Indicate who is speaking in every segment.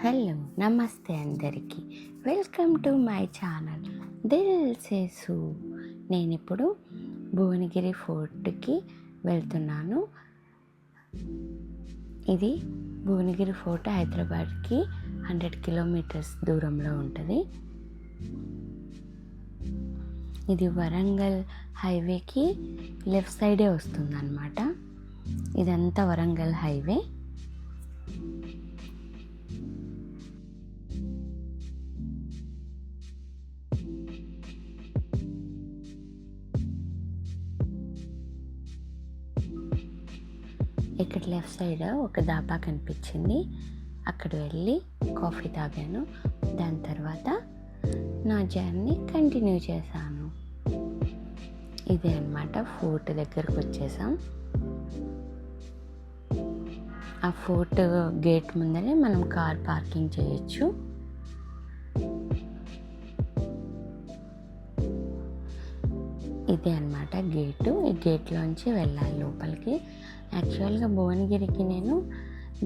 Speaker 1: Hello నమస్తే అందరికీ, welcome to my channel Dil Sesu. నేను ఇప్పుడు భువనగిరి ఫోర్ట్కి వెళ్తున్నాను. ఇది భువనగిరి ఫోర్ట్ హైదరాబాద్కి 100 కిలోమీటర్స్ దూరంలో ఉంటుంది. ఇది వరంగల్ హైవేకి లెఫ్ట్ సైడే వస్తుంది అన్నమాట. ఇదంతా వరంగల్ హైవే. ఇక్కడ లెఫ్ట్ సైడ్ ఒక దాబా కనిపించింది. అక్కడ వెళ్ళి కాఫీ తాగాను. దాని తర్వాత నా జర్నీ కంటిన్యూ చేశాను. ఇదే అన్నమాట, ఫోర్ట్ దగ్గరకు వచ్చేసాం. ఆ ఫోర్ట్ గేట్ ముందరే మనం కార్ పార్కింగ్ చేయొచ్చు. ఇదే అన్నమాట గేటు. ఈ గేట్లోంచి వెళ్ళాలి లోపలికి. యాక్చువల్గా భువనగిరికి నేను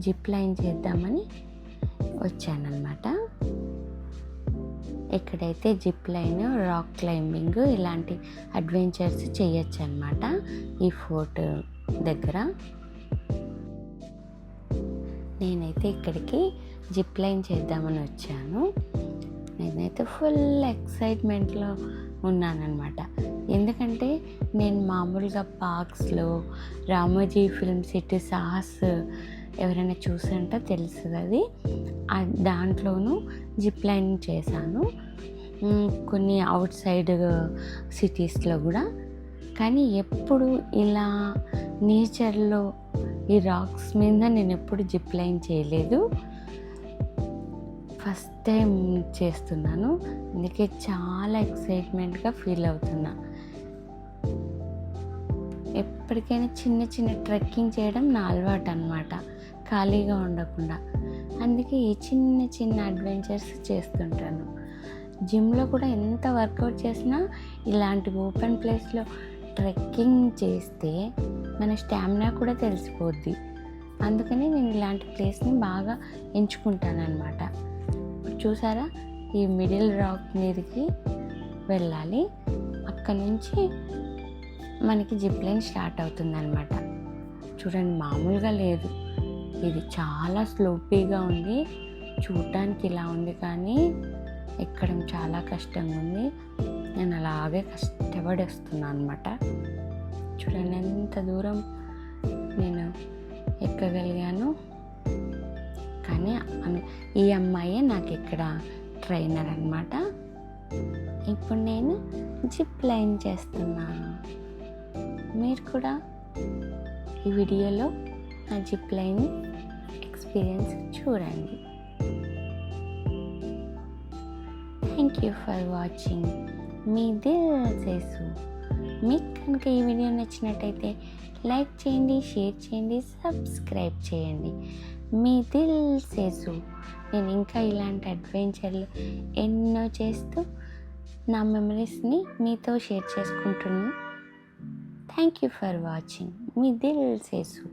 Speaker 1: జిప్ లైన్ చేద్దామని వచ్చానన్నమాట. ఎక్కడైతే జిప్ లైన్, రాక్ క్లైంబింగ్ ఇలాంటి అడ్వెంచర్స్ చేయొచ్చు అన్నమాట ఈ ఫోర్ట్ దగ్గర. నేనైతే ఇక్కడికి జిప్ లైన్ చేద్దామని వచ్చాను. నేనైతే ఫుల్ ఎక్సైట్మెంట్లో ఉన్నానన్నమాట. ఎందుకంటే నేను మామూలుగా పార్క్స్లో రామోజీ ఫిల్మ్ సిటీ సాహస్ ఎవరైనా చూసంటే తెలుస్తుంది. దాంట్లోనూ జిప్ లైన్ చేశాను, కొన్ని అవుట్ సైడ్ సిటీస్లో కూడా. కానీ ఎప్పుడు ఇలా నేచర్లో ఈ రాక్స్ మీద నేను ఎప్పుడు జిప్ లైన్ చేయలేదు. ఫస్ట్ టైం చేస్తున్నాను, అందుకే చాలా ఎక్సైట్మెంట్గా ఫీల్ అవుతున్నా. ఎప్పటికైనా చిన్న చిన్న ట్రెక్కింగ్ చేయడం నా అలవాటు అన్నమాట, ఖాళీగా ఉండకుండా. అందుకే ఈ చిన్న చిన్న అడ్వెంచర్స్ చేస్తుంటాను. జిమ్లో కూడా ఎంత వర్కౌట్ చేసినా ఇలాంటి ఓపెన్ ప్లేస్లో ట్రెక్కింగ్ చేస్తే మన స్టామినా కూడా తెలిసిపోద్ది. అందుకని నేను ఇలాంటి ప్లేస్ని బాగా ఎంచుకుంటాను అన్నమాట. చూసారా, ఈ మిడిల్ రాక్ మీదకి వెళ్ళాలి. అక్కడి నుంచి మనకి జిప్ లైన్ స్టార్ట్ అవుతుంది అన్నమాట. చూడండి, మామూలుగా లేదు. ఇది చాలా స్లోపీగా ఉంది. చూడటానికి ఇలా ఉంది కానీ ఎక్కడం చాలా కష్టంగా ఉంది. నేను అలాగే కష్టపడి వస్తున్నాను అన్నమాట. చూడండి ఎంత దూరం నేను ఎక్కగలిగాను. కానీ ఈ అమ్మాయే నాకు ఇక్కడ ట్రైనర్ అన్నమాట. ఇప్పుడు నేను జిప్ లైన్ చేస్తున్నాను. మీరు కూడా ఈ వీడియోలో నా జిప్ లైన్ ఎక్స్పీరియన్స్ చూడండి. Thank you for watching. మీ దిల్ సేసు. మీకు కనుక ఈ వీడియో నచ్చినట్టయితే లైక్ చేయండి, షేర్ చేయండి, సబ్స్క్రైబ్ చేయండి. మీ దిల్ సేసు. నేను ఇంకా ఇలాంటి అడ్వెంచర్లు ఎన్నో చేస్తూ నా మెమరీస్ని మీతో షేర్ చేసుకుంటున్నాను. Thank you for watching. మీ దిల్ సేసు.